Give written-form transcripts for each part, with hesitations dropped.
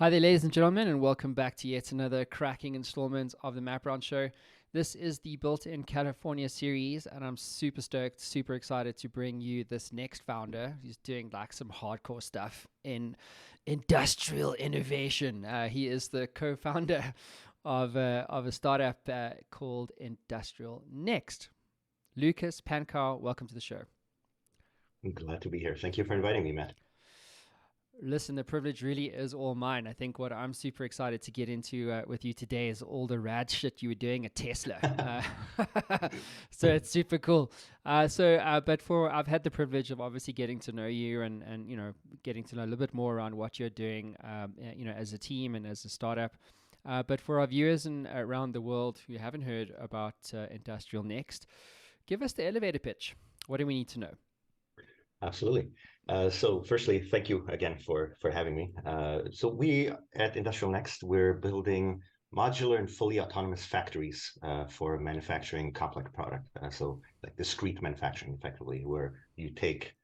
Hi there, ladies and gentlemen, and welcome back to yet another cracking installment of the Map Round Show. This is the Built in California series, and I'm super stoked, super excited to bring you this next founder. He's doing like some hardcore stuff in industrial innovation. He is the co-founder of a startup called Industrial Next. Lukas Pankau, welcome to the show. I'm glad to be here. Thank you for inviting me, Matt. Listen, the privilege really is all mine. I think what I'm super excited to get into with you today is all the rad shit you were doing at Tesla. So it's super cool. I've had the privilege of obviously getting to know you and getting to know a little bit more around what you're doing, as a team and as a startup. But for our viewers and around the world who haven't heard about Industrial Next, give us the elevator pitch. What do we need to know? Absolutely. So firstly, thank you again for having me. So we at Industrial Next, we're building modular and fully autonomous factories for manufacturing complex product. So like discrete manufacturing, effectively, where you take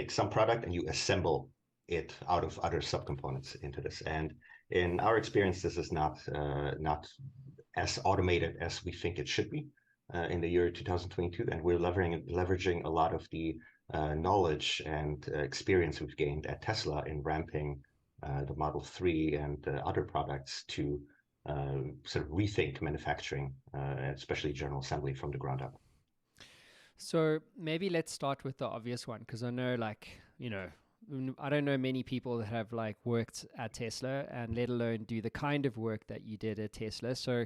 some product and you assemble it out of other subcomponents into this. And in our experience, this is not as automated as we think it should be in the year 2022, and we're leveraging a lot of the knowledge and experience we've gained at Tesla in ramping the Model 3 and other products to sort of rethink manufacturing, especially general assembly from the ground up. So maybe let's start with the obvious one, because I know, I don't know many people that have like worked at Tesla and let alone do the kind of work that you did at Tesla. So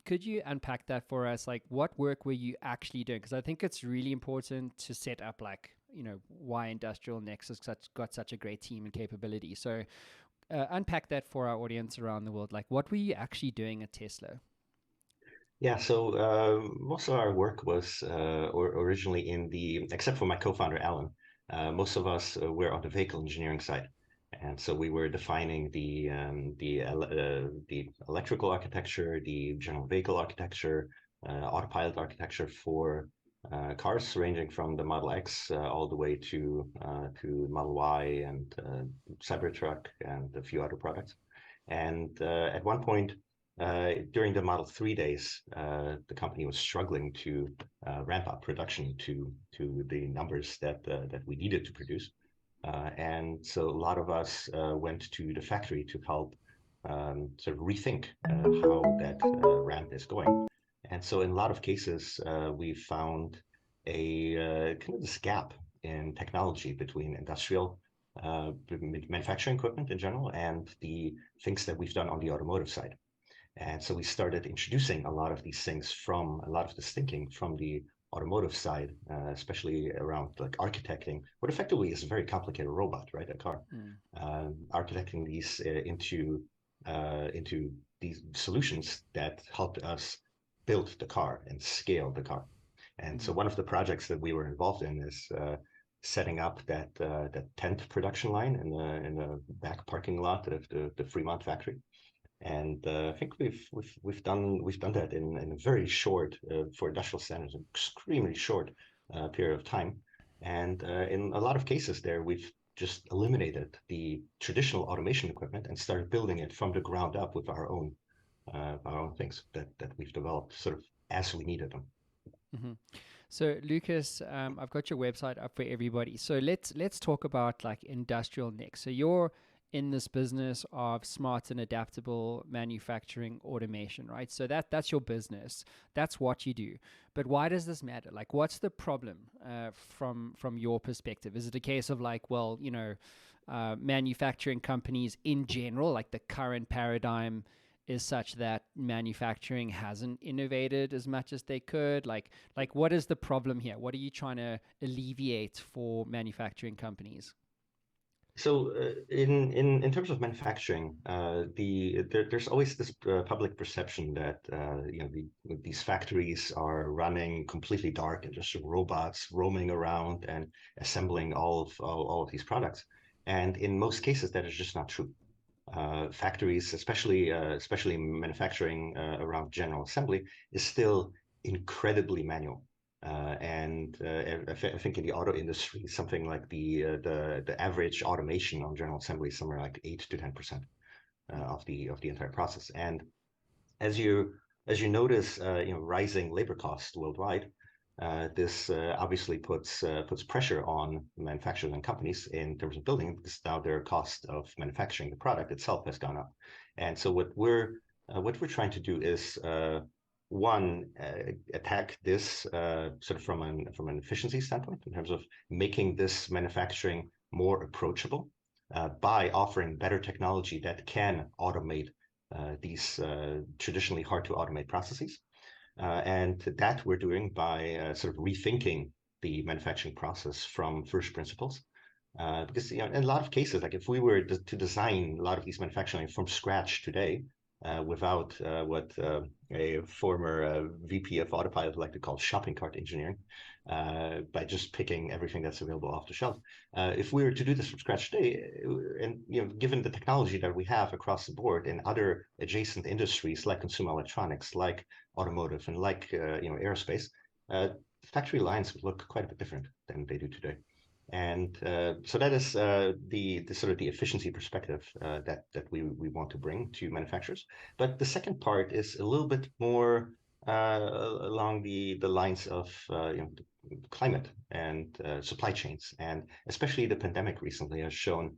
could you unpack that for us? Like, what work were you actually doing? Because I think it's really important to set up, like, why Industrial Next has got such a great team and capability. So, unpack that for our audience around the world. Like, what were you actually doing at Tesla? Yeah, so most of our work was originally except for my co-founder, Alan, most of us were on the vehicle engineering side. And so we were defining the electrical architecture, the general vehicle architecture, autopilot architecture for cars ranging from the Model X all the way to Model Y and Cybertruck and a few other products. And at one point, during the Model 3 days, the company was struggling to ramp up production to the numbers that we needed to produce. And so a lot of us went to the factory to help sort of rethink how that ramp is going. And so in a lot of cases, we found a kind of this gap in technology between industrial manufacturing equipment in general and the things that we've done on the automotive side. And so we started introducing a lot of these things from a lot of this thinking from the automotive side, especially around like architecting what effectively is a very complicated robot, right? A car. Mm. Architecting these into these solutions that helped us build the car and scale the car. And so Mm. one of the projects that we were involved in is setting up that tent production line in the back parking lot of the Fremont factory. And I think we've done that in a very short, for industrial standards, an extremely short period of time. And in a lot of cases there, we've just eliminated the traditional automation equipment and started building it from the ground up with our own things that we've developed sort of as we needed them. Hmm. So Lucas, I've got your website up for everybody. So let's talk about like Industrial Next. So you're in this business of smart and adaptable manufacturing automation, right? So that's your business. That's what you do. But why does this matter? Like, what's the problem from your perspective? Is it a case of like, well, manufacturing companies in general, like the current paradigm is such that manufacturing hasn't innovated as much as they could? Like what is the problem here? What are you trying to alleviate for manufacturing companies? So, in terms of manufacturing, there's always this public perception that these factories are running completely dark and just robots roaming around and assembling all of these products. And in most cases, that is just not true. Factories, especially manufacturing around general assembly, is still incredibly manual. I think in the auto industry, something like the average automation on general assembly is somewhere like 8 to 10%. of the entire process. And as you as you notice, rising labor costs worldwide, this obviously puts pressure on manufacturers and companies in terms of building, because now their cost of manufacturing the product itself has gone up. And so what we're trying to do is one, attack this sort of from an efficiency standpoint, in terms of making this manufacturing more approachable by offering better technology that can automate these traditionally hard to automate processes. And that we're doing by sort of rethinking the manufacturing process from first principles. Because in a lot of cases, like if we were to design a lot of these manufacturing from scratch today, without what a former VP of Autopilot like to call shopping cart engineering, by just picking everything that's available off the shelf. If we were to do this from scratch today, and given the technology that we have across the board in other adjacent industries like consumer electronics, like automotive, and like aerospace, factory lines would look quite a bit different than they do today. And so that is the sort of the efficiency perspective that we want to bring to manufacturers. But the second part is a little bit more along the lines of climate and supply chains, and especially the pandemic recently has shown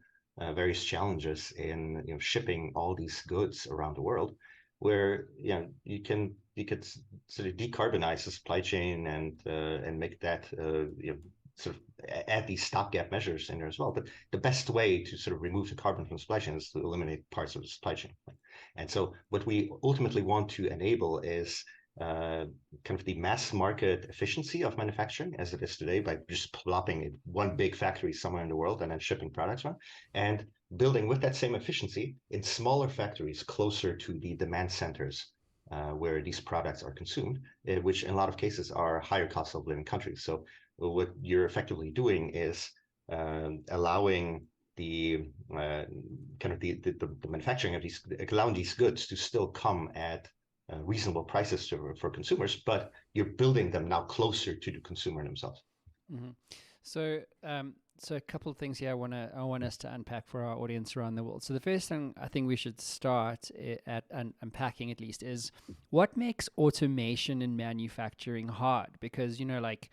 various challenges in shipping all these goods around the world, where you could sort of decarbonize the supply chain and make that sort of add these stopgap measures in there as well. But the best way to sort of remove the carbon from the supply chain is to eliminate parts of the supply chain. And so what we ultimately want to enable is kind of the mass market efficiency of manufacturing as it is today, by just plopping one big factory somewhere in the world and then shipping products around, and building with that same efficiency in smaller factories closer to the demand centers where these products are consumed, which in a lot of cases are higher cost of living countries. So what you're effectively doing is allowing the kind of the manufacturing of these, allowing these goods to still come at reasonable prices for consumers, but you're building them now closer to the consumer themselves. Mm-hmm. So, so a couple of things here I want us to unpack for our audience around the world. So the first thing I think we should start at unpacking, at least, is what makes automation in manufacturing hard? Because like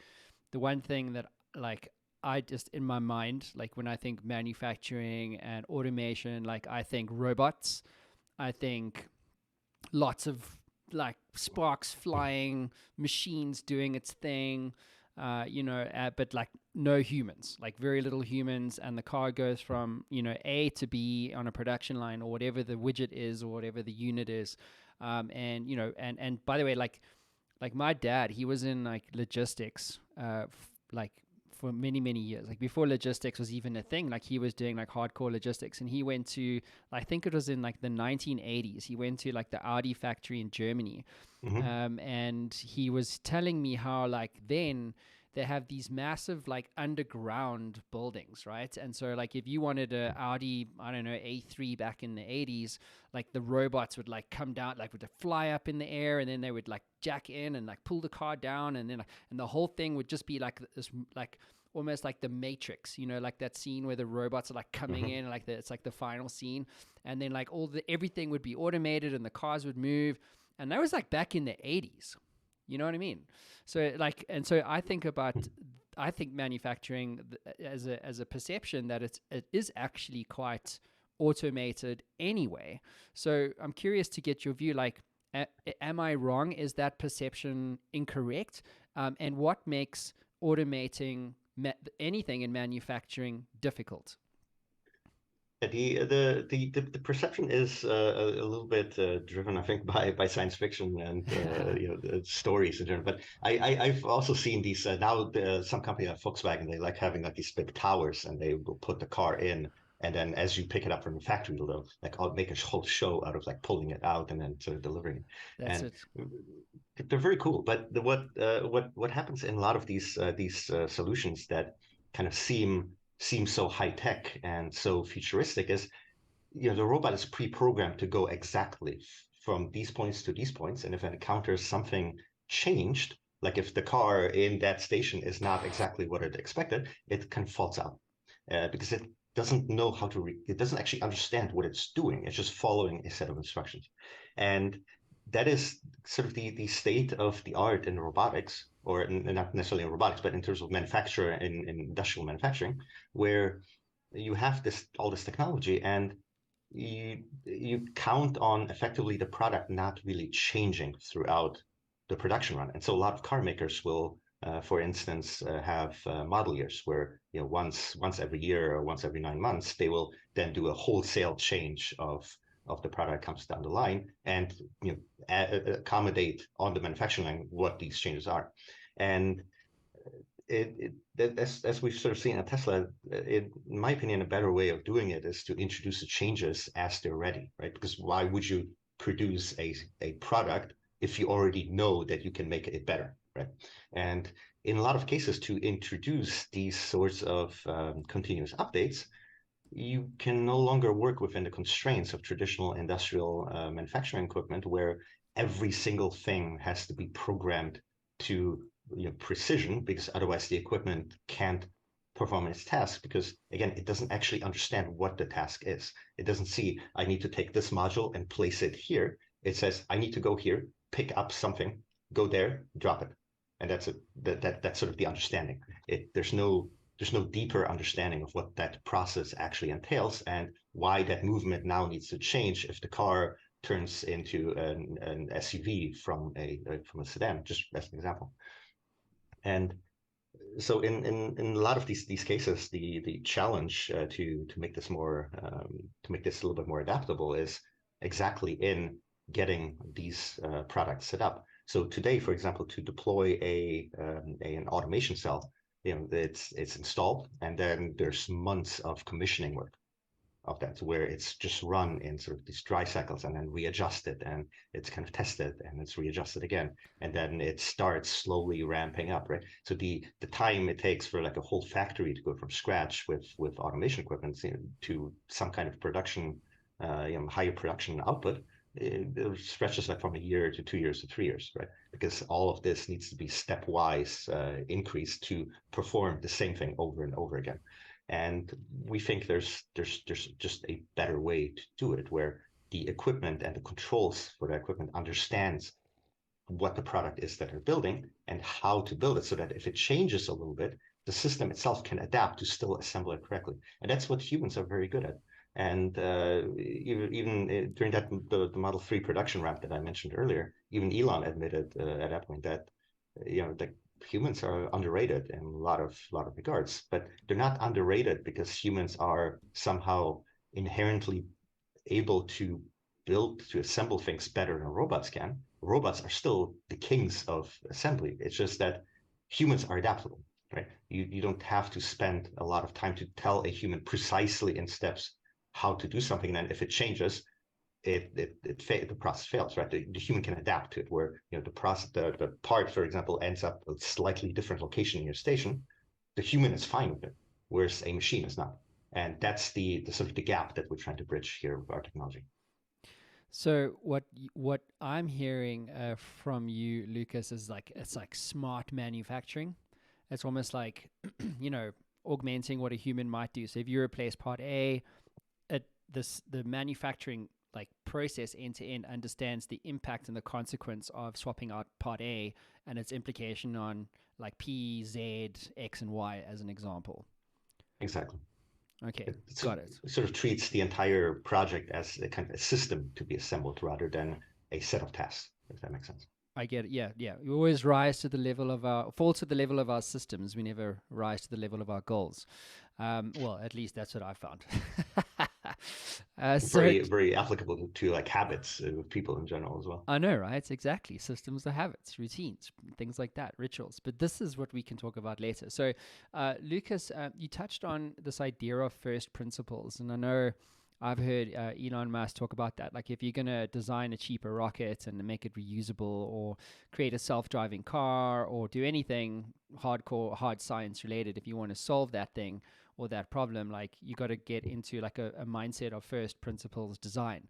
the one thing that like I just in my mind, like when I think manufacturing and automation, like I think robots, I think lots of like sparks flying, machines doing its thing, but like no humans, like very little humans, and the car goes from A to B on a production line, or whatever the widget is, or whatever the unit is, and by the way, like my dad, he was in like logistics, like for many, many years, like before logistics was even a thing. Like he was doing like hardcore logistics, and he went to, I think it was in like the 1980s, he went to like the Audi factory in Germany. Mm-hmm. And he was telling me how like then they have these massive like underground buildings, right? And so like if you wanted a Audi, I don't know, A3 back in the 80s, like the robots would like come down, like would fly up in the air, and then they would like jack in and like pull the car down, and then like, and the whole thing would just be like this, like almost like the Matrix, like that scene where the robots are like coming Mm-hmm. in, like it's like the final scene, and then like everything would be automated and the cars would move, and that was like back in the 80s. You know what I mean? So like, and so I think manufacturing as a perception that it is actually quite automated anyway. So I'm curious to get your view. Like, am I wrong? Is that perception incorrect? And what makes automating anything in manufacturing difficult? The perception is a little bit driven, I think, by science fiction and stories in general. But I've also seen these now. Some company like Volkswagen, they like having like these big towers, and they will put the car in, and then as you pick it up from the factory, they'll like make a whole show out of like pulling it out and then sort of delivering it. That's And it. they're very cool. But what happens in a lot of these solutions that kind of seem so high tech and so futuristic is, the robot is pre-programmed to go exactly from these points to these points, and if it encounters something changed, like if the car in that station is not exactly what it expected, it kind of falls out, because doesn't know how to, it doesn't actually understand what it's doing. It's just following a set of instructions. And that is sort of the state of the art in robotics, or not necessarily in robotics, but in terms of manufacture in industrial manufacturing, where you have all this technology, and you count on effectively the product not really changing throughout the production run. And so a lot of car makers will, for instance, have model years where once every year or once every 9 months they will then do a wholesale change of the product comes down the line, and accommodate on the manufacturing line what these changes are. And as we've sort of seen at Tesla, in my opinion, a better way of doing it is to introduce the changes as they're ready, right? Because why would you produce a product if you already know that you can make it better, right? And in a lot of cases, to introduce these sorts of continuous updates, you can no longer work within the constraints of traditional industrial manufacturing equipment, where every single thing has to be programmed to precision, because otherwise the equipment can't perform its task, because again, it doesn't actually understand what the task is. It doesn't see, I need to take this module and place it here. It says, I need to go here, pick up something, go there, drop it. And that's that's sort of the understanding. There's no deeper understanding of what that process actually entails, and why that movement now needs to change if the car turns into an SUV from a sedan, just as an example. And so in a lot of these cases, the challenge to make this more to make this a little bit more adaptable is exactly in getting these products set up. So today, for example, to deploy an automation cell, it's installed, and then there's months of commissioning work of that, where it's just run in sort of these dry cycles and then readjusted, and it's kind of tested and it's readjusted again, and then it starts slowly ramping up, right? So the time it takes for like a whole factory to go from scratch with automation equipment to some kind of production, higher production output, it stretches like from a year to 2 years to 3 years, right? Because all of this needs to be stepwise increased to perform the same thing over and over again. And we think there's just a better way to do it, where the equipment and the controls for the equipment understands what the product is that they're building and how to build it, so that if it changes a little bit, the system itself can adapt to still assemble it correctly. And that's what humans are very good at. And even during the Model 3 production ramp that I mentioned earlier, even Elon admitted at that point that the humans are underrated in a lot of regards, but they're not underrated because humans are somehow inherently able to assemble things better than robots can. Robots are still the kings of assembly. It's just that humans are adaptable, right? You don't have to spend a lot of time to tell a human precisely in steps how to do something. And then if it changes, the process fails, right? The human can adapt to it, where the part, for example, ends up a slightly different location in your station. The human is fine with it, whereas a machine is not. And that's the sort of the gap that we're trying to bridge here with our technology. So what I'm hearing from you, Lukas, is like it's like smart manufacturing. It's almost like augmenting what a human might do. So if you replace part A, the manufacturing like process end to end understands the impact and the consequence of swapping out part A and its implication on like P, Z, X, and Y as an example. Exactly. Okay, got it. Sort of treats the entire project as a kind of a system to be assembled rather than a set of tasks, if that makes sense. I get it. Yeah, yeah. We always rise to the level of fall to the level of our systems. We never rise to the level of our goals. Well, at least that's what I found. Very applicable to like habits with people in general as well. I know, right? Exactly. Systems are habits, routines, things like that, rituals. But this is what we can talk about later. So, Lukas, you touched on this idea of first principles, and I know I've heard Elon Musk talk about that. Like, if you're going to design a cheaper rocket and make it reusable, or create a self-driving car, or do anything hardcore, hard science related, if you want to solve that thing or that problem, like you got to get into like a mindset of first principles design.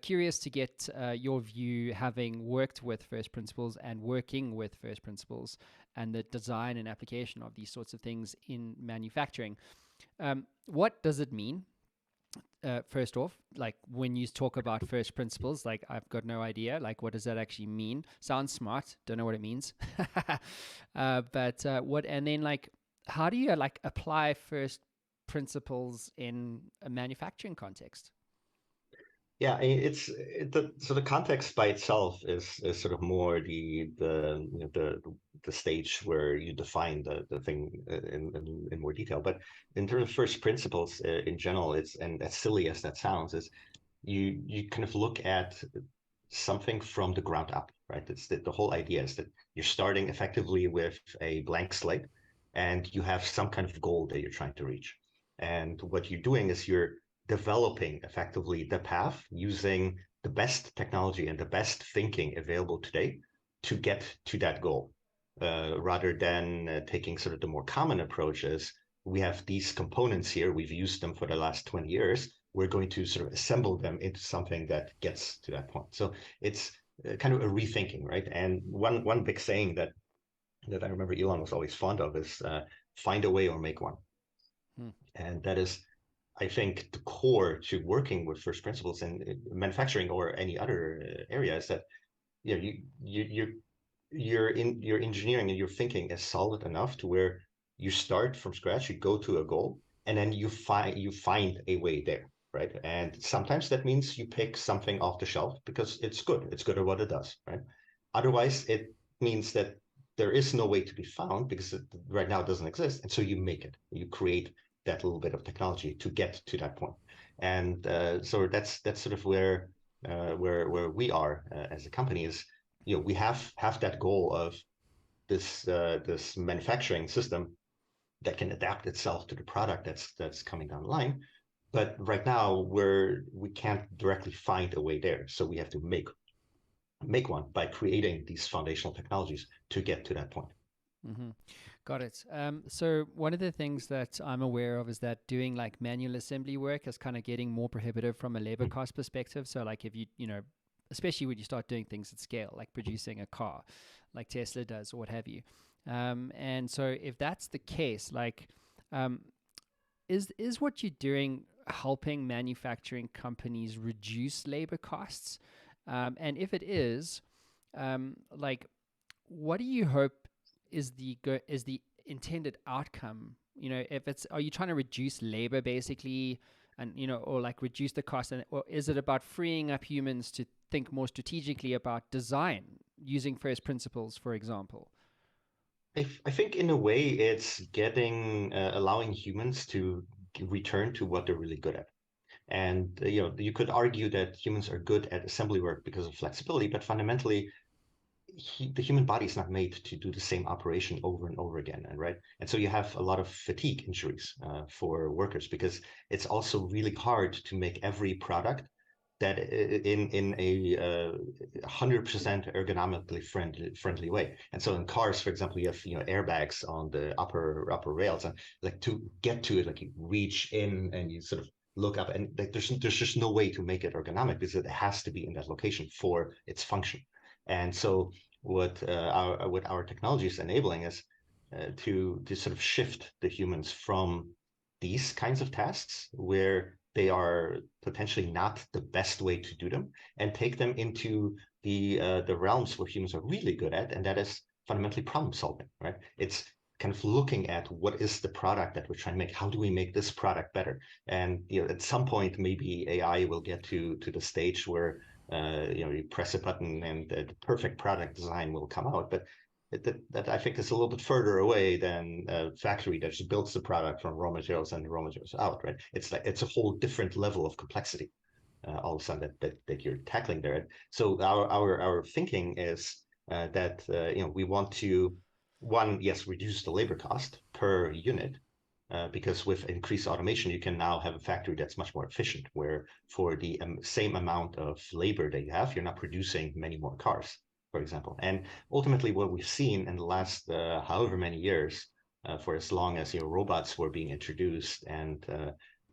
Curious to get your view, having worked with first principles and working with first principles and the design and application of these sorts of things in manufacturing. What does it mean? First off, like when you talk about first principles, like I've got no idea. Like, what does that actually mean? Sounds smart. Don't know what it means. But what? And then like, how do you like apply first principles in a manufacturing context? Yeah, so the context by itself is sort of more the stage where you define the thing in more detail. But in terms of first principles in general, it's and as silly as that sounds, is you kind of look at something from the ground up, right? It's the whole idea is that you're starting effectively with a blank slate and you have some kind of goal that you're trying to reach. And what you're doing is you're developing effectively the path using the best technology and the best thinking available today to get to that goal, rather than taking sort of the more common approaches. We have these components here, we've used them for the last 20 years. We're going to sort of assemble them into something that gets to that point. So it's kind of a rethinking, right? And one big saying that I remember Elon was always fond of is find a way or make one. Hmm. And that is, I think, the core to working with first principles in manufacturing or any other area is that you know your engineering and your thinking is solid enough to where you start from scratch, you go to a goal, and then you find a way there, right? And sometimes that means you pick something off the shelf because it's good at what it does, right? Otherwise, it means that there is no way to be found because right now it doesn't exist, and so you make it. You create that little bit of technology to get to that point, and so that's sort of where we are as a company is we have that goal of this manufacturing system that can adapt itself to the product that's coming down the line. But right now we can't directly find a way there, so we have to make one by creating these foundational technologies to get to that point. Mm-hmm. Got it. So one of the things that I'm aware of is that doing like manual assembly work is kind of getting more prohibitive from a labor cost perspective. So like if you know, especially when you start doing things at scale, like producing a car, like Tesla does or what have you. And so if that's the case, like, um, is what you're doing helping manufacturing companies reduce labor costs? And if it is, like, what do you hope is the intended outcome? You know, if it's are you trying to reduce labor basically, and or like reduce the cost, and or is it about freeing up humans to think more strategically about design using first principles, for example? I think in a way it's getting allowing humans to return to what they're really good at. And you could argue that humans are good at assembly work because of flexibility, but fundamentally the human body is not made to do the same operation over and over again, and right, and so you have a lot of fatigue injuries for workers because it's also really hard to make every product that in a 100% ergonomically friendly way. And so in cars, for example, you have airbags on the upper rails, and like to get to it, like you reach in and you sort of look up, and like there's just no way to make it ergonomic because it has to be in that location for its function. And so what our technology is enabling is to sort of shift the humans from these kinds of tasks where they are potentially not the best way to do them, and take them into the realms where humans are really good at, and that is fundamentally problem solving. Right? It's kind of looking at what is the product that we're trying to make. How do we make this product better? And at some point, maybe AI will get to the stage where you press a button and the perfect product design will come out. But that I think is a little bit further away than a factory that just builds the product from raw materials and the raw materials out, right? It's like it's a whole different level of complexity all of a sudden that you're tackling there. So our thinking is that we want to one, yes, reduce the labor cost per unit, because with increased automation, you can now have a factory that's much more efficient, where for the same amount of labor that you have, you're not producing many more cars, for example. And ultimately, what we've seen in the last however many years, for as long as robots were being introduced and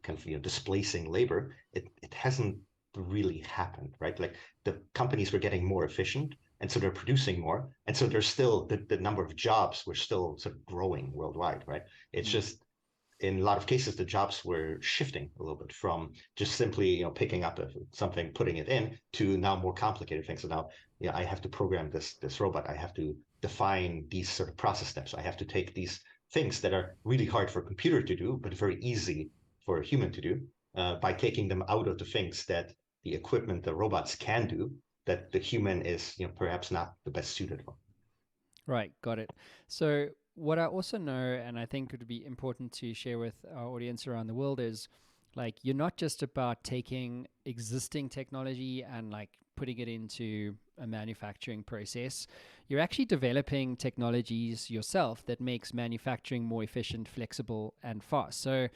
kind of displacing labor, it hasn't really happened, right? Like the companies were getting more efficient, and so they're producing more, and so there's still the number of jobs were still sort of growing worldwide, right? It's Mm. just in a lot of cases, the jobs were shifting a little bit from just simply, picking up something, putting it in, to now more complicated things. So now, I have to program this robot. I have to define these sort of process steps. I have to take these things that are really hard for a computer to do, but very easy for a human to do, by taking them out of the things that the equipment, the robots can do, that the human is, perhaps not the best suited for. Right, got it. So, what I also know, and I think would be important to share with our audience around the world, is like you're not just about taking existing technology and like putting it into a manufacturing process. You're actually developing technologies yourself that makes manufacturing more efficient, flexible, and fast. So,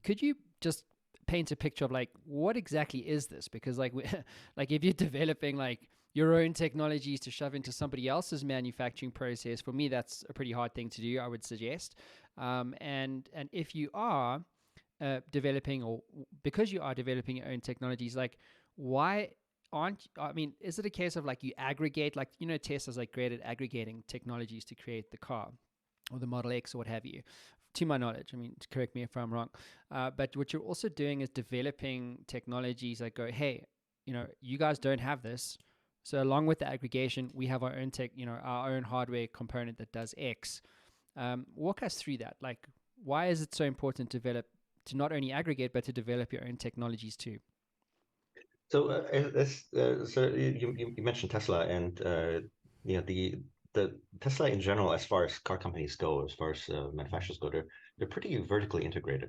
could you just paint a picture of like what exactly is this? Because like like if you're developing like your own technologies to shove into somebody else's manufacturing process, for me that's a pretty hard thing to do, I would suggest. And if you are developing, or because you are developing your own technologies, like why aren't, I mean, is it a case of like you aggregate, like Tesla's like great at aggregating technologies to create the car or the Model X or what have you, to my knowledge. I mean, correct me if I'm wrong. But what you're also doing is developing technologies that go, hey, you guys don't have this. So along with the aggregation, we have our own our own hardware component that does X. Walk us through that. Like, why is it so important to not only aggregate, but to develop your own technologies too? So you mentioned Tesla, and the Tesla in general, as far as car companies go, as far as manufacturers go, they're pretty vertically integrated.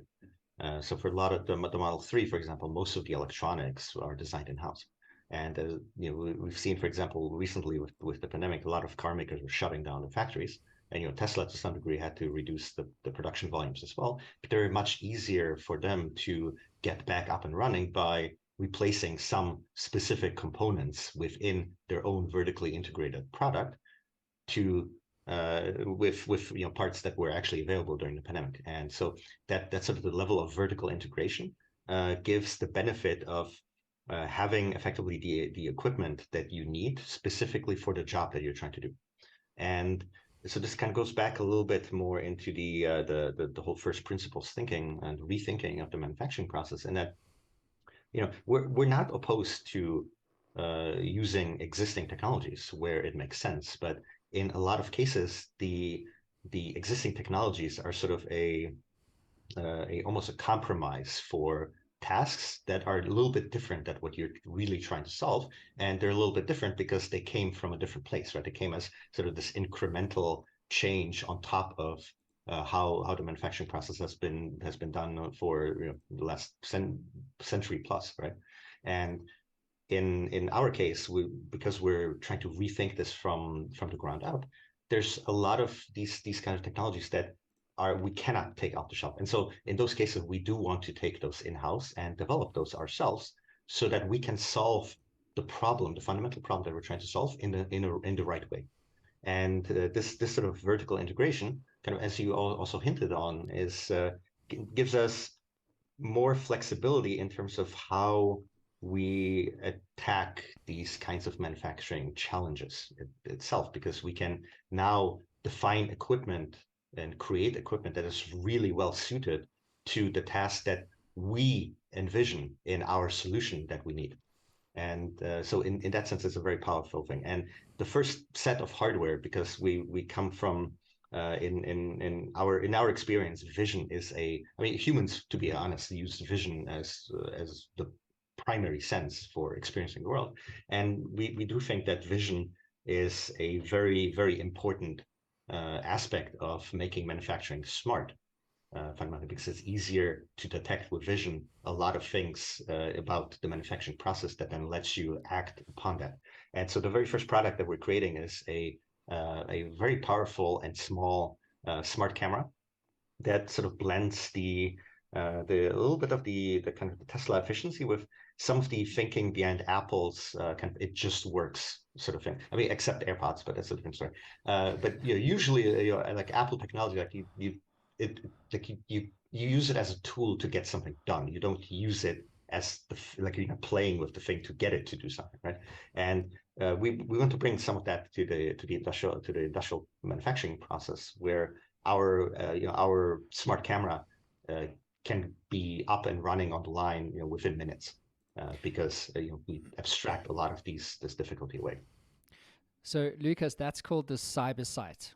So for a lot of the Model 3, for example, most of the electronics are designed in-house. And we've seen, for example, recently with the pandemic, a lot of car makers were shutting down the factories. And Tesla to some degree had to reduce the production volumes as well. But they're much easier for them to get back up and running by replacing some specific components within their own vertically integrated product to with parts that were actually available during the pandemic. And so that's sort of the level of vertical integration gives the benefit of having effectively the equipment that you need specifically for the job that you're trying to do. And so this kind of goes back a little bit more into the whole first principles thinking and rethinking of the manufacturing process, and that we're not opposed to using existing technologies where it makes sense, but in a lot of cases, the existing technologies are sort of a almost a compromise for tasks that are a little bit different than what you're really trying to solve, and they're a little bit different because they came from a different place, right? They came as sort of this incremental change on top of how the manufacturing process has been done for the last century plus, right? And in our case, because we're trying to rethink this from the ground up, there's a lot of these kind of technologies that we cannot take off the shelf. And so in those cases, we do want to take those in-house and develop those ourselves so that we can solve the fundamental problem that we're trying to solve in the right way. And this sort of vertical integration, kind of as you also hinted on, gives us more flexibility in terms of how we attack these kinds of manufacturing challenges itself, because we can now define equipment and create equipment that is really well suited to the task that we envision in our solution that we need. And so in that sense, it's a very powerful thing. And the first set of hardware, because we come from in our experience, vision is I mean, humans, to be honest, use vision as the primary sense for experiencing the world. And we do think that vision is a very, very important aspect of making manufacturing smart, fundamentally, because it's easier to detect with vision a lot of things about the manufacturing process that then lets you act upon that. And so the very first product that we're creating is a very powerful and small smart camera that sort of blends the a little bit of the kind of the Tesla efficiency with some of the thinking behind Apple's kind of it just works sort of thing. I mean, except AirPods, but that's a different story. But usually like Apple technology, like it like you use it as a tool to get something done. You don't use it as like playing with the thing to get it to do something, right? And we want to bring some of that to the industrial manufacturing process, where our smart camera can be up and running on the line, within minutes, because we abstract a lot of this difficulty away. So, Lucas, that's called the CyberSight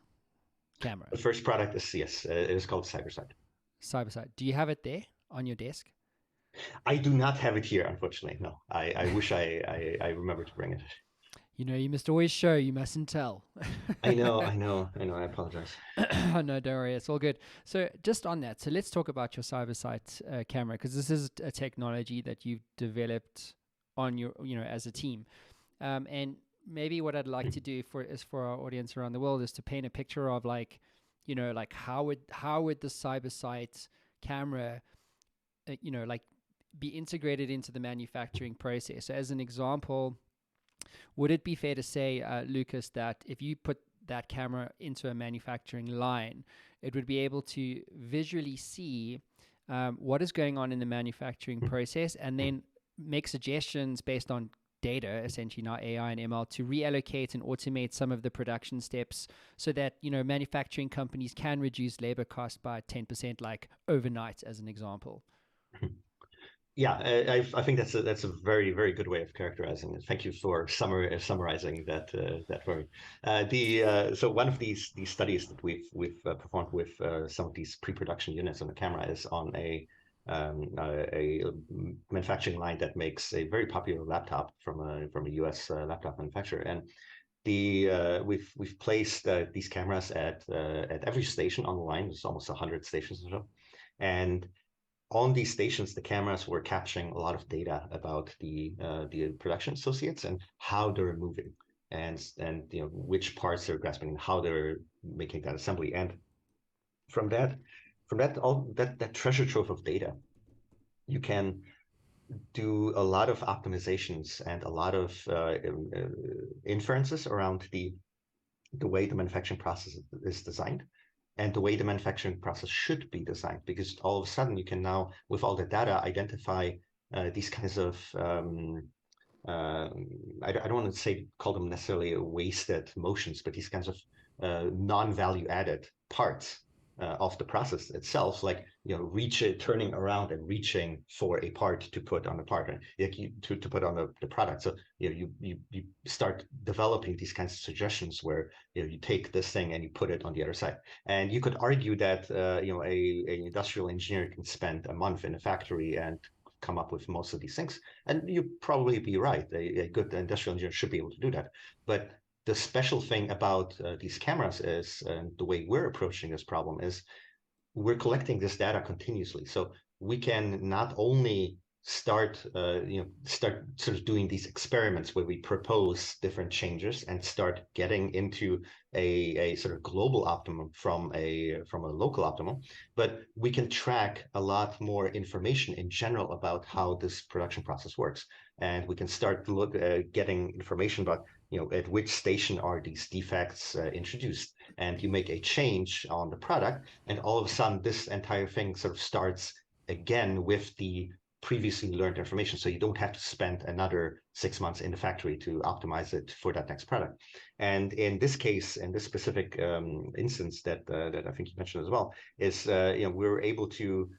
camera. The first product is, yes, it is called CyberSight. CyberSight. Do you have it there on your desk? I do not have it here, unfortunately. No, I wish I remember to bring it. You must always show, you mustn't tell. I know. I apologize. No, don't worry, it's all good. So, just on that, so let's talk about your CyberSight camera, because this is a technology that you've developed on your, as a team. And maybe what I'd like to do for our audience around the world is to paint a picture of like how would the CyberSight camera, like be integrated into the manufacturing process. So, as an example, would it be fair to say, Lucas, that if you put that camera into a manufacturing line, it would be able to visually see what is going on in the manufacturing process and then make suggestions based on data, essentially now AI and ML, to reallocate and automate some of the production steps so that, manufacturing companies can reduce labor costs by 10%, like overnight, as an example? Yeah, I think that's a very, very good way of characterizing it. Thank you for summarizing that for me. So one of these studies that we've performed with some of these pre-production units on the camera is on a manufacturing line that makes a very popular laptop from a US laptop manufacturer, and we've placed these cameras at every station on the line. There's almost 100 stations or so, and on these stations, the cameras were capturing a lot of data about the production associates and how they're moving, and which parts they're grasping and how they're making that assembly. And from that treasure trove of data, you can do a lot of optimizations and a lot of inferences around the way the manufacturing process is designed and the way the manufacturing process should be designed, because all of a sudden you can now, with all the data, identify these kinds of I don't want to say call them necessarily wasted motions, but these kinds of non-value added parts of the process itself, like turning around and reaching for a part to put on the part, like to put on the product. So you start developing these kinds of suggestions where you take this thing and you put it on the other side. And you could argue that a industrial engineer can spend a month in a factory and come up with most of these things, and you probably be right. A good industrial engineer should be able to do that. But the special thing about these cameras is, the way we're approaching this problem is, we're collecting this data continuously. So we can not only start sort of doing these experiments where we propose different changes and start getting into a sort of global optimum from a local optimum, but we can track a lot more information in general about how this production process works, and we can start getting information about at which station are these defects introduced, and you make a change on the product, and all of a sudden this entire thing sort of starts again with the previously learned information. So you don't have to spend another 6 months in the factory to optimize it for that next product. And in this case, in this specific instance that I think you mentioned as well, is we're able to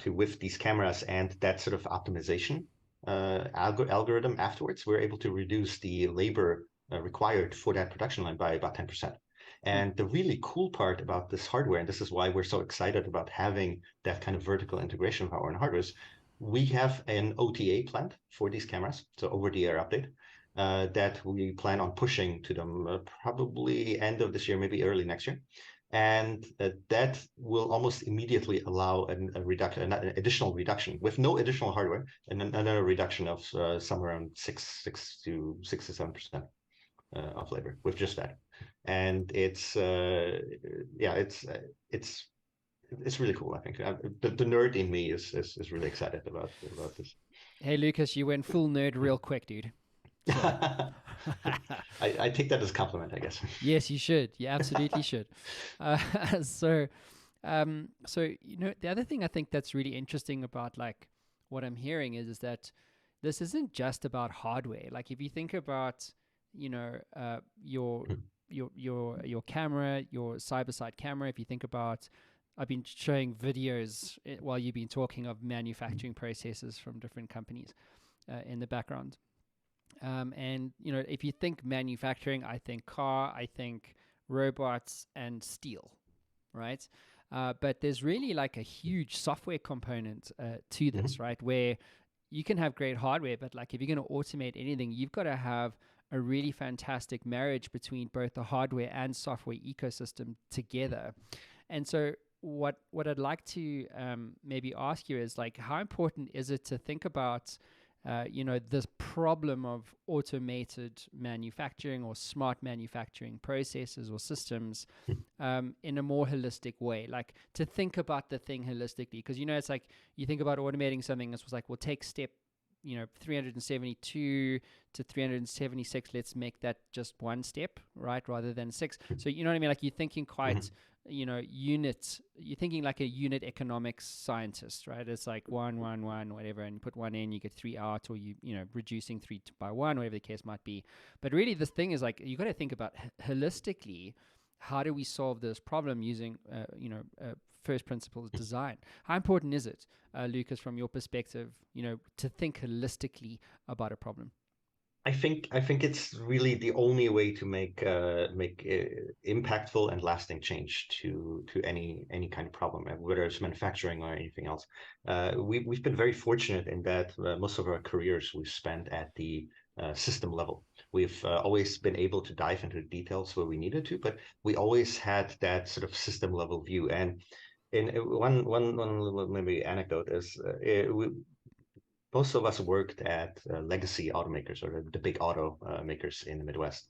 with these cameras and that sort of optimization algorithm afterwards, we're able to reduce the labor required for that production line by about 10%. And the really cool part about this hardware, and this is why we're so excited about having that kind of vertical integration of our own hardware, is we have an OTA planned for these cameras, so over-the-air update, that we plan on pushing to them probably end of this year, maybe early next year. And that will almost immediately allow an additional reduction with no additional hardware, and another reduction of somewhere around 6 to 7% of labor with just that. And it's really cool. I think the nerd in me is really excited about this. Hey, Lucas, you went full nerd real quick, dude. So. I take that as a compliment, I guess. Yes, you should. You absolutely should. So the other thing I think that's really interesting about like what I'm hearing is that this isn't just about hardware. Like if you think about your camera, your CyberSight camera, if you think about I've been showing videos while you've been talking of manufacturing processes from different companies in the background. And if you think manufacturing, I think car, I think robots and steel, right? But there's really like a huge software component to this, Mm-hmm. right? Where you can have great hardware, but like if you're going to automate anything, you've got to have a really fantastic marriage between both the hardware and software ecosystem together. And so what I'd like to maybe ask you is like, how important is it to think about this problem of automated manufacturing or smart manufacturing processes or systems in a more holistic way, like to think about the thing holistically, because it's like you think about automating something. This was like, we'll take step 372 to 376, let's make that just one step, right, rather than six. So you know what I mean, like you're thinking quite unit, you're thinking like a unit economics scientist, right? It's like one whatever, and you put one in, you get three out, or reducing three by one, whatever the case might be. But really this thing is like, you got to think about holistically, how do we solve this problem using first principles design? How important is it, Lukas, from your perspective, to think holistically about a problem? I think it's really the only way to make impactful and lasting change to any kind of problem, whether it's manufacturing or anything else. We've been very fortunate in that most of our careers we've spent at the system level. We've always been able to dive into the details where we needed to, but we always had that sort of system level view. And in one little maybe anecdote is most of us worked at legacy automakers or the big auto makers in the Midwest.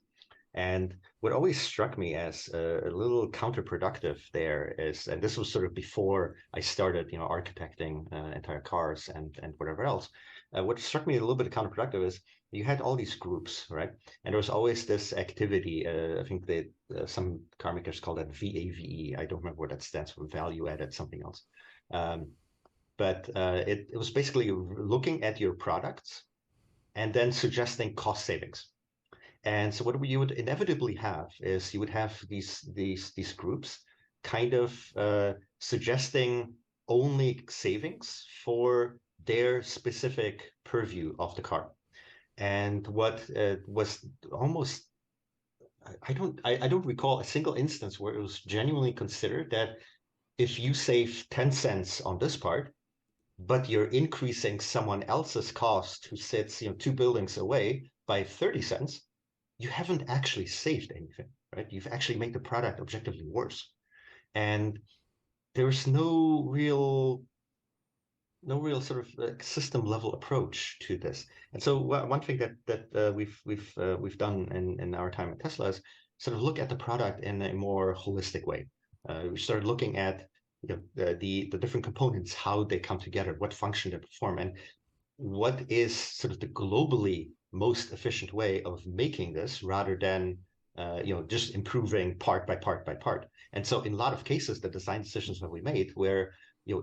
And what always struck me as a little counterproductive there is, and this was sort of before I started, architecting entire cars and whatever else. What struck me a little bit counterproductive is you had all these groups, right? And there was always this activity. I think they some car makers call that VAVE. I don't remember what that stands for. Value added something else. Um, but it was basically looking at your products and then suggesting cost savings. And so what you would inevitably have is you would have these groups kind of suggesting only savings for their specific purview of the car. And what was almost I don't recall a single instance where it was genuinely considered that if you save 10 cents on this part, but you're increasing someone else's cost who sits, two buildings away by 30 cents, you haven't actually saved anything, right? You've actually made the product objectively worse. And there's no real sort of system level approach to this. And so one thing that we've done in our time at Tesla is sort of look at the product in a more holistic way. We started looking at the different components, how they come together, what function they perform, and what is sort of the globally most efficient way of making this rather than just improving part by part by part. And so in a lot of cases, the design decisions that we made were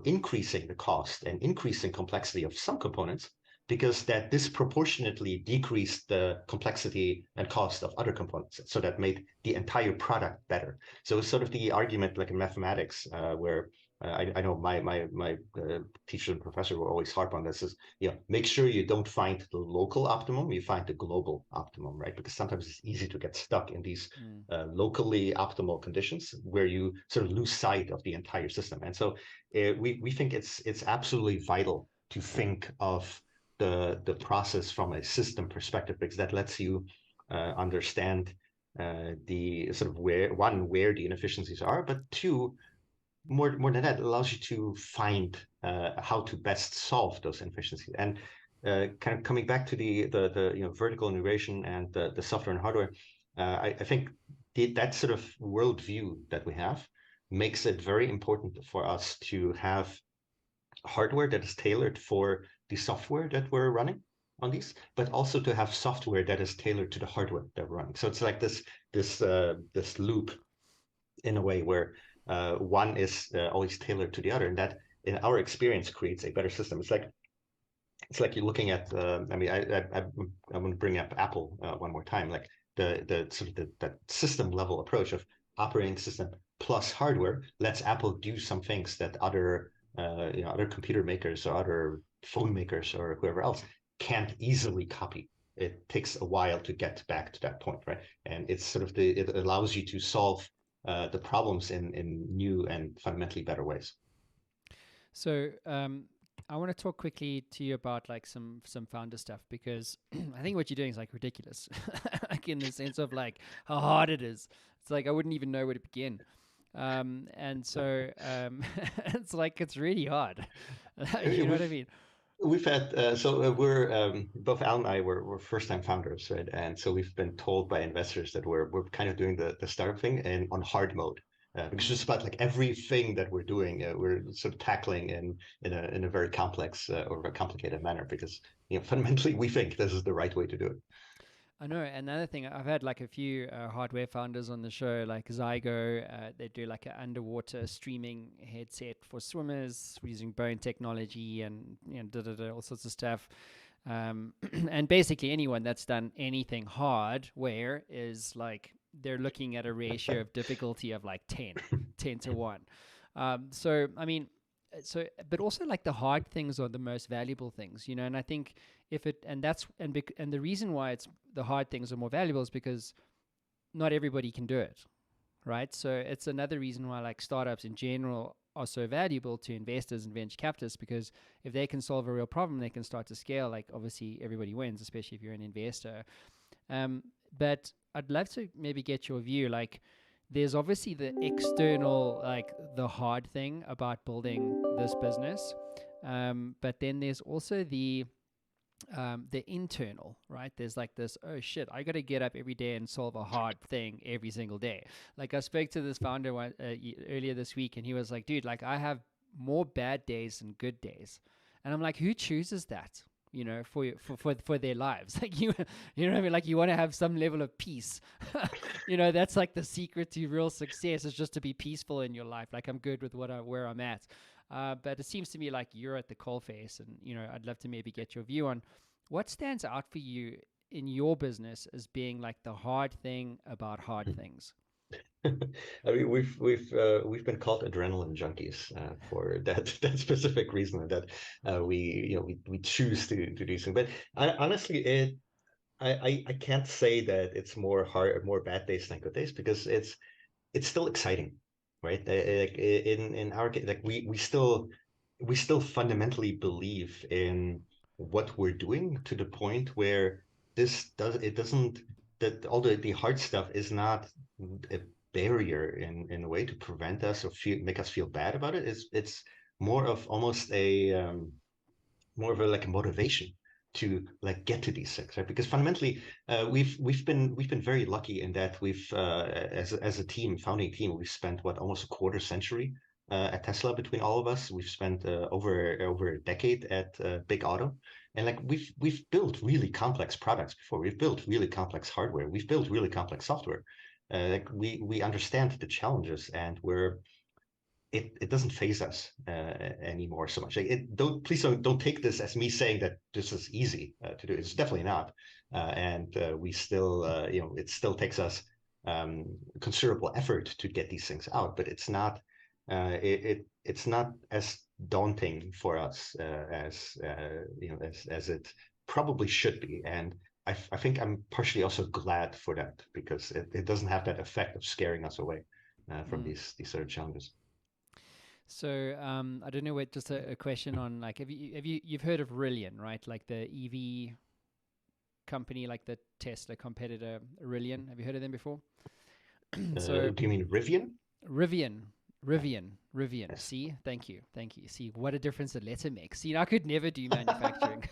increasing the cost and increasing complexity of some components because that disproportionately decreased the complexity and cost of other components. So that made the entire product better. So it's sort of the argument like in mathematics where I know my teacher and professor will always harp on this is, make sure you don't find the local optimum, you find the global optimum, right? Because sometimes it's easy to get stuck in these locally optimal conditions where you sort of lose sight of the entire system. And so we think it's absolutely vital to think of the process from a system perspective, because that lets you understand the sort of where the inefficiencies are, but two, more than that, it allows you to find how to best solve those inefficiencies. And kind of coming back to the vertical integration and the software and hardware, I think that sort of worldview that we have makes it very important for us to have hardware that is tailored for the software that we're running on these, but also to have software that is tailored to the hardware that we're running. So it's like this loop in a way where one is always tailored to the other, and that in our experience creates a better system. It's like you're looking at. I mean, I'm going to bring up Apple one more time. Like the sort of that system level approach of operating system plus hardware lets Apple do some things that other computer makers or other phone makers or whoever else can't easily copy. It takes a while to get back to that point, right? And it's sort of it allows you to solve the problems in new and fundamentally better ways. So I want to talk quickly to you about like some founder stuff, because I think what you're doing is like ridiculous, like in the sense of like how hard it is. It's like I wouldn't even know where to begin. And so it's like it's really hard. You know what I mean? We've had we're both Al and I were first time founders, right? And so we've been told by investors that we're kind of doing the startup thing and on hard mode. Because just about like everything that we're doing, we're sort of tackling in a very complex or a complicated manner. Because fundamentally we think this is the right way to do it. I know. Another thing, I've had like a few hardware founders on the show, like Zygo. They do like an underwater streaming headset for swimmers using bone technology and all sorts of stuff. And basically, anyone that's done anything hardware is like they're looking at a ratio of difficulty of like 10 to 1. So, I mean, but also like the hard things are the most valuable things, and I think and the reason why it's the hard things are more valuable is because not everybody can do it, right? So it's another reason why like startups in general are so valuable to investors and venture capitalists, because if they can solve a real problem, they can start to scale. Like obviously everybody wins, especially if you're an investor. But I'd love to maybe get your view. Like there's obviously the external, like the hard thing about building this business. But then there's also the internal, right? There's like this, oh shit, I got to get up every day and solve a hard thing every single day. Like I spoke to this founder earlier this week, and he was like, dude, like I have more bad days than good days. And I'm like, who chooses that? For their lives, like you know what I mean? Like you want to have some level of peace. That's like the secret to real success, is just to be peaceful in your life. Like I'm good with where I'm at. But it seems to me like you're at the coalface, and I'd love to maybe get your view on what stands out for you in your business as being like the hard thing about hard things. I mean, we've been called adrenaline junkies for that specific reason, that we choose to do something. But honestly, I can't say that it's more bad days than good days, because it's still exciting, right? Like in our case, like we still fundamentally believe in what we're doing, to the point where it doesn't, that all the hard stuff is not a barrier in a way to prevent us or make us feel bad about it. It's more of almost more of a like a motivation to like get to these things, right? Because fundamentally, we've been very lucky in that as a team, founding team, we've spent almost a quarter century at Tesla between all of us. We've spent over a decade at Big Auto, and like we've built really complex products before. We've built really complex hardware. We've built really complex software. Like we understand the challenges, and it doesn't phase us anymore so much. Like please don't take this as me saying that this is easy to do. It's definitely not, and we still it still takes us considerable effort to get these things out. But it's not as daunting for us as it probably should be. And I think I'm partially also glad for that, because it doesn't have that effect of scaring us away from Mm. these sort of challenges. So I don't know. What just a question on like you've heard of Rillion, right? Like the EV company, like the Tesla competitor Rillion. Have you heard of them before? So Do you mean Rivian? Rivian, Rivian. Yes. See, thank you. See what a difference a letter makes. See, I could never do manufacturing.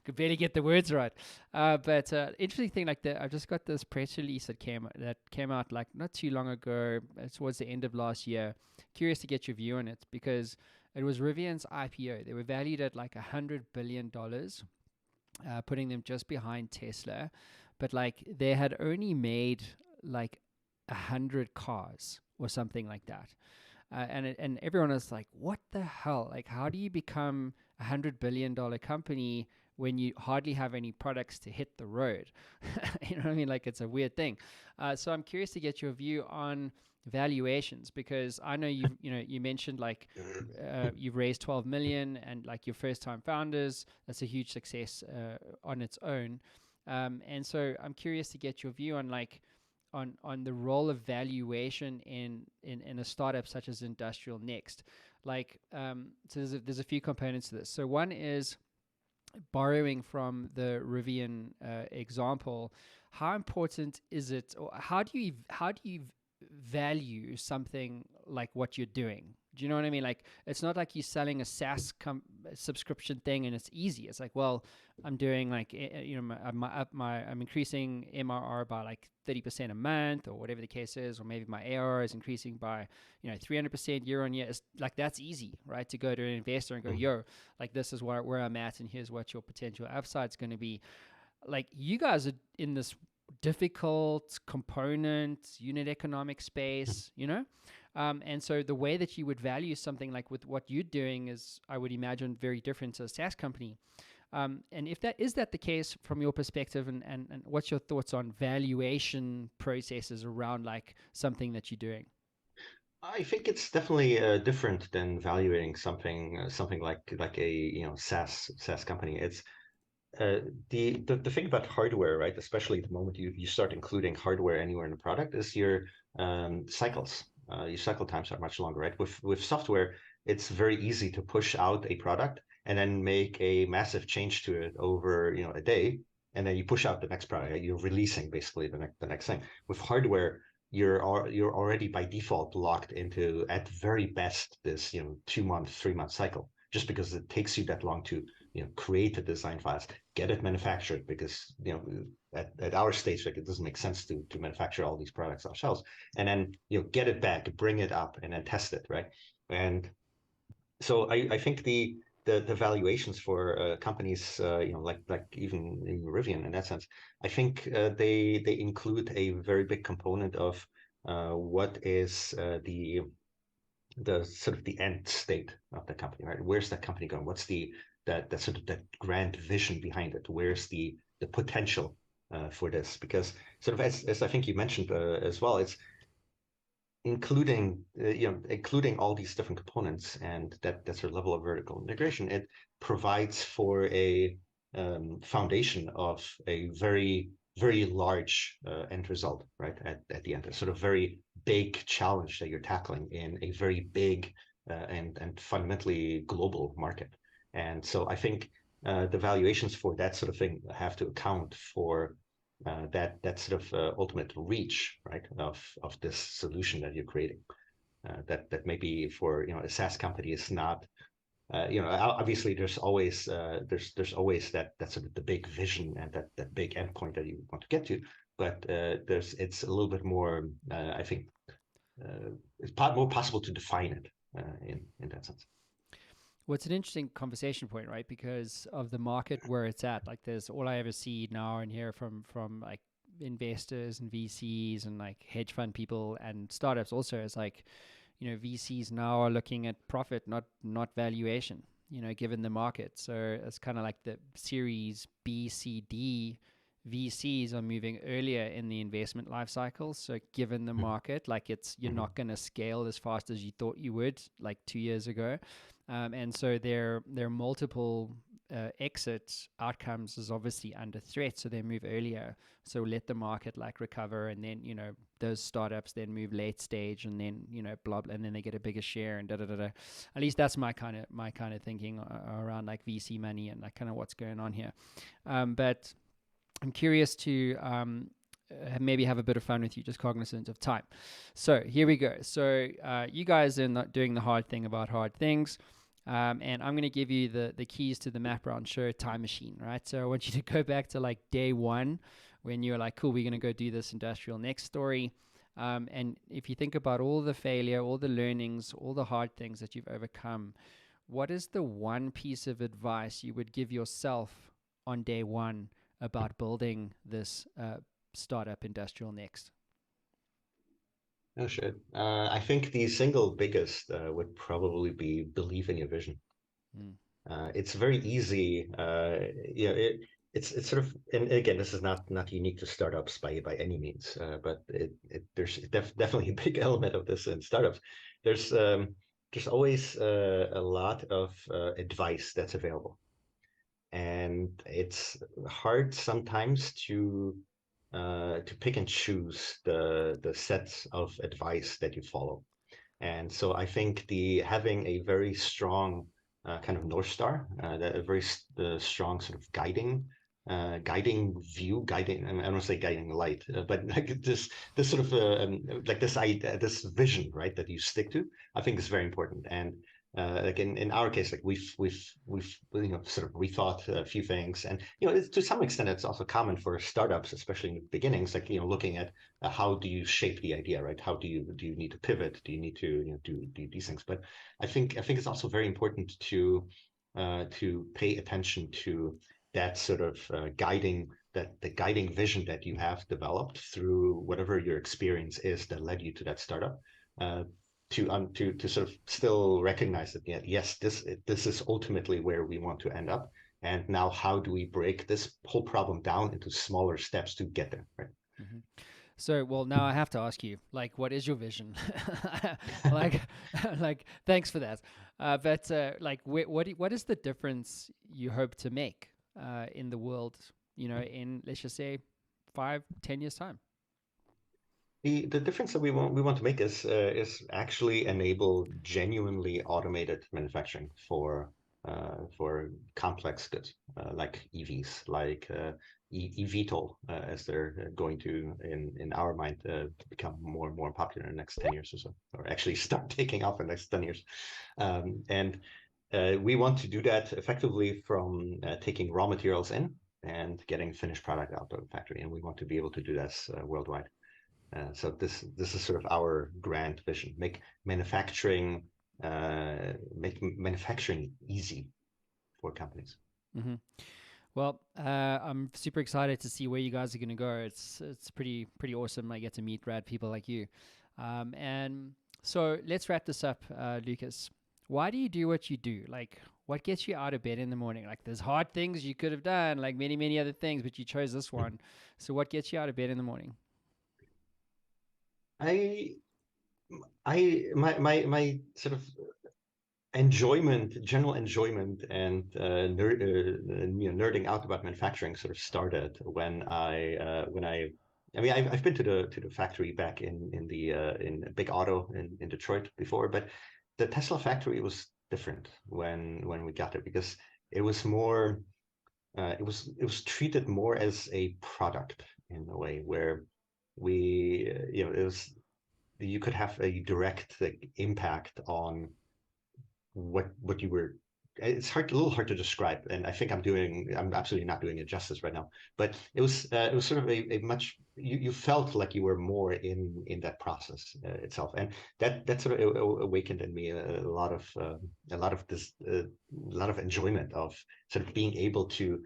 Could barely get the words right. But interesting thing, like I've just got this press release that came out like not too long ago, towards the end of last year. Curious to get your view on it, because it was Rivian's IPO. They were valued at like $100 billion, putting them just behind Tesla. But like they had only made like 100 cars or something like that. And everyone is like, what the hell? Like, how do you become $100 billion company when you hardly have any products to hit the road? You know what I mean? Like, it's a weird thing. So I'm curious to get your view on valuations, because I know you mentioned like you've raised 12 million, and like your first time founders, that's a huge success on its own. And so I'm curious to get your view on like on the role of valuation in a startup such as Industrial Next. Like, so there's a few components to this. So one is borrowing from the Rivian example. How important is it, or how do you value something like what you're doing? Do you know what I mean? Like, it's not like you're selling a SaaS subscription thing and it's easy. It's like, well, I'm doing like, I'm increasing MRR by like 30% a month, or whatever the case is, or maybe my ARR is increasing by 300% year on year. It's like, that's easy, right? To go to an investor and go, yo, like, this is where I'm at, and here's what your potential upside is going to be. Like, you guys are in this difficult component unit economic space, and so the way that you would value something like with what you're doing is, I would imagine, very different to a SaaS company. And if that is the case from your perspective, and what's your thoughts on valuation processes around like something that you're doing? I think it's definitely different than valuing something like a SaaS company. It's the thing about hardware, right? Especially the moment you start including hardware anywhere in the product, is your cycles. Your cycle times are much longer, right? With software, it's very easy to push out a product and then make a massive change to it over a day, and then you push out the next product. Right? You're releasing basically the next thing. With hardware, you're already by default locked into, at very best, this 2 month, 3 month cycle, just because it takes you that long to create the design files, get it manufactured, because at our stage, like, it doesn't make sense to manufacture all these products ourselves, and then get it back, bring it up, and then test it, right? And so I think the valuations for companies, like even in Rivian, in that sense, I think they include a very big component of what is the sort of the end state of the company, right? Where's that company going? What's that sort of that grand vision behind it? Where's the potential for this? Because sort of as I think you mentioned as well, it's including all these different components and that sort of level of vertical integration. It provides for a foundation of a very very large end result, right? At the end, a sort of very big challenge that you're tackling in a very big and fundamentally global market. And so I think the valuations for that sort of thing have to account for that sort of ultimate reach, right, of this solution that you're creating. That maybe for a SaaS company is not. Obviously, there's always that sort of the big vision and that big endpoint that you want to get to, but it's a little bit more. I think it's more possible to define it in that sense. Well, it's an interesting conversation point, right? Because of the market where it's at. Like, there's all I ever see now and hear from like investors and VCs and like hedge fund people and startups also is like, VCs now are looking at profit, not valuation, given the market. So it's kind of like the Series B, C, D VCs are moving earlier in the investment life cycle. So given the market, like, you're not going to scale as fast as you thought you would like 2 years ago. And so their multiple exit outcomes is obviously under threat. So they move earlier. So let the market like recover, and then those startups then move late stage, and then blah blah, and then they get a bigger share, and da da da da. At least that's my kind of thinking around like VC money and like kind of what's going on here. But I'm curious to maybe have a bit of fun with you, just cognizant of time. So here we go. So you guys are not doing the hard thing about hard things. And I'm going to give you the keys to the Matt Brown Show time machine, right? So I want you to go back to like day one when you're like, cool, we're going to go do this Industrial Next story. And if you think about all the failure, all the learnings, all the hard things that you've overcome, what is the one piece of advice you would give yourself on day one about building this startup Industrial Next? Oh shit. I think the single biggest would probably be believe in your vision. Mm. It's very easy. It's sort of, and again, this is not unique to startups by any means, but there's definitely a big element of this in startups. There's um, there's always a lot of advice that's available, and it's hard sometimes to pick and choose the sets of advice that you follow. And so I think the having a very strong kind of North Star, a very strong sort of guiding view, guiding, I don't want to say guiding light, but like this sort of like this idea, this vision, right, that you stick to, I think is very important. And like in our case, like we've sort of rethought a few things, and it's, to some extent, it's also common for startups, especially in the beginnings, like looking at how do you shape the idea, right? How do you need to pivot? Do you need to do these things? But I think it's also very important to pay attention to that sort of guiding that the guiding vision that you have developed through whatever your experience is that led you to that startup. To sort of still recognize that, yeah, yes, this is ultimately where we want to end up, and now how do we break this whole problem down into smaller steps to get there, right? Hmm. So, well, now I have to ask you, like, what is your vision? Like, like, thanks for that. But like, what is the difference you hope to make in the world? In, let's just say, 5, 10 years time. The difference that we want to make is actually enable genuinely automated manufacturing for complex goods like EVs, like eVTOL, as they're going to in our mind become more and more popular in the next 10 years or so, or actually start taking off in the next 10 years. And we want to do that effectively from taking raw materials in and getting finished product out of the factory, and we want to be able to do this worldwide. So this is sort of our grand vision: make manufacturing easy for companies. Hmm. Well, I'm super excited to see where you guys are going to go. It's pretty awesome. I get to meet rad people like you. And so let's wrap this up, Lucas. Why do you do what you do? Like, what gets you out of bed in the morning? Like, there's hard things you could have done, like many other things, but you chose this one. So, what gets you out of bed in the morning? I my sort of general enjoyment, and nerding out about manufacturing sort of started I mean, I've been to the factory back in Big Auto in Detroit before, but the Tesla factory was different when we got there, because it was more it was treated more as a product in a way where it was, you could have a direct, like, impact on what you were. It's a little hard to describe, and I think I'm absolutely not doing it justice right now. But it was sort of a much, you felt like you were more in that process itself, and that sort of awakened in me a lot of enjoyment of sort of being able to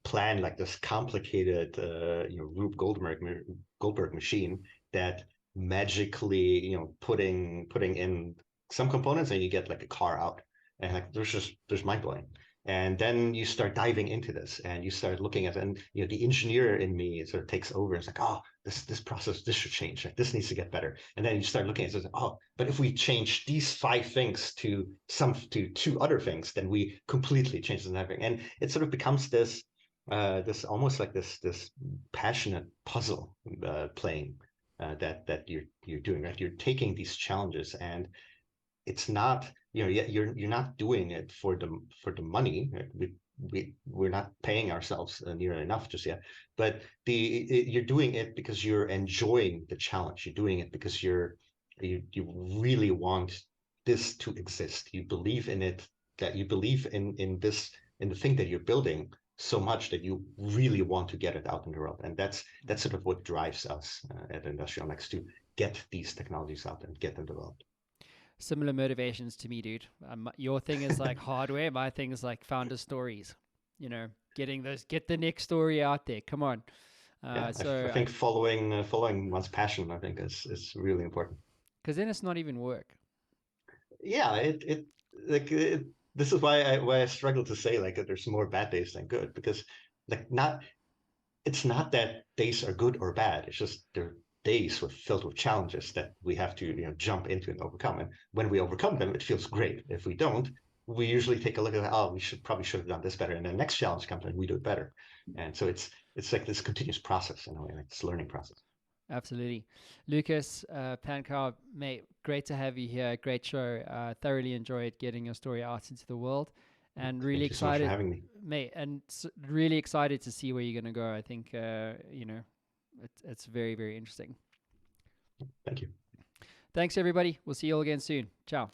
plan like this complicated Rube Goldberg machine that magically, putting in some components, and you get like a car out, and like there's mind blowing. And then you start diving into this, and you start looking at it, and the engineer in me sort of takes over. It's like, oh, this process, this should change, like this needs to get better. And then you start looking at it, and oh, but if we change these 5 things to 2 other things, then we completely change the everything. And it sort of becomes this almost like this passionate puzzle playing that you're doing, right? You're taking these challenges, and it's not, you're not doing it for the money, right? We're not paying ourselves nearly enough just yet, but you're doing it because you're enjoying the challenge. You're doing it because you really want this to exist. You believe in it, that you believe in the thing that you're building so much that you really want to get it out in the world. And that's sort of what drives us at Industrial Next, to get these technologies out and get them developed. Similar motivations to me, dude. Your thing is like hardware. My thing is like founder stories. Get the next story out there. Come on. Yeah, I So think following one's passion, I think is really important. because then it's not even work. Yeah, it like this is why I struggle to say like that there's more bad days than good, because like not it's not that days are good or bad. It's just they're days filled with challenges that we have to jump into and overcome. And when we overcome them, it feels great. If we don't, we usually take a look at, oh, we should have done this better, and the next challenge comes and we do it better. And so it's like this continuous process in a way, like this learning process. Absolutely. Lukas Pankau, mate, great to have you here. Great show. Thoroughly enjoyed getting your story out into the world, and really Thank you so much for excited, having me. mate, and really excited to see where you're going to go. I think, it's very, very interesting. Thank you. Thanks, everybody. We'll see you all again soon. Ciao.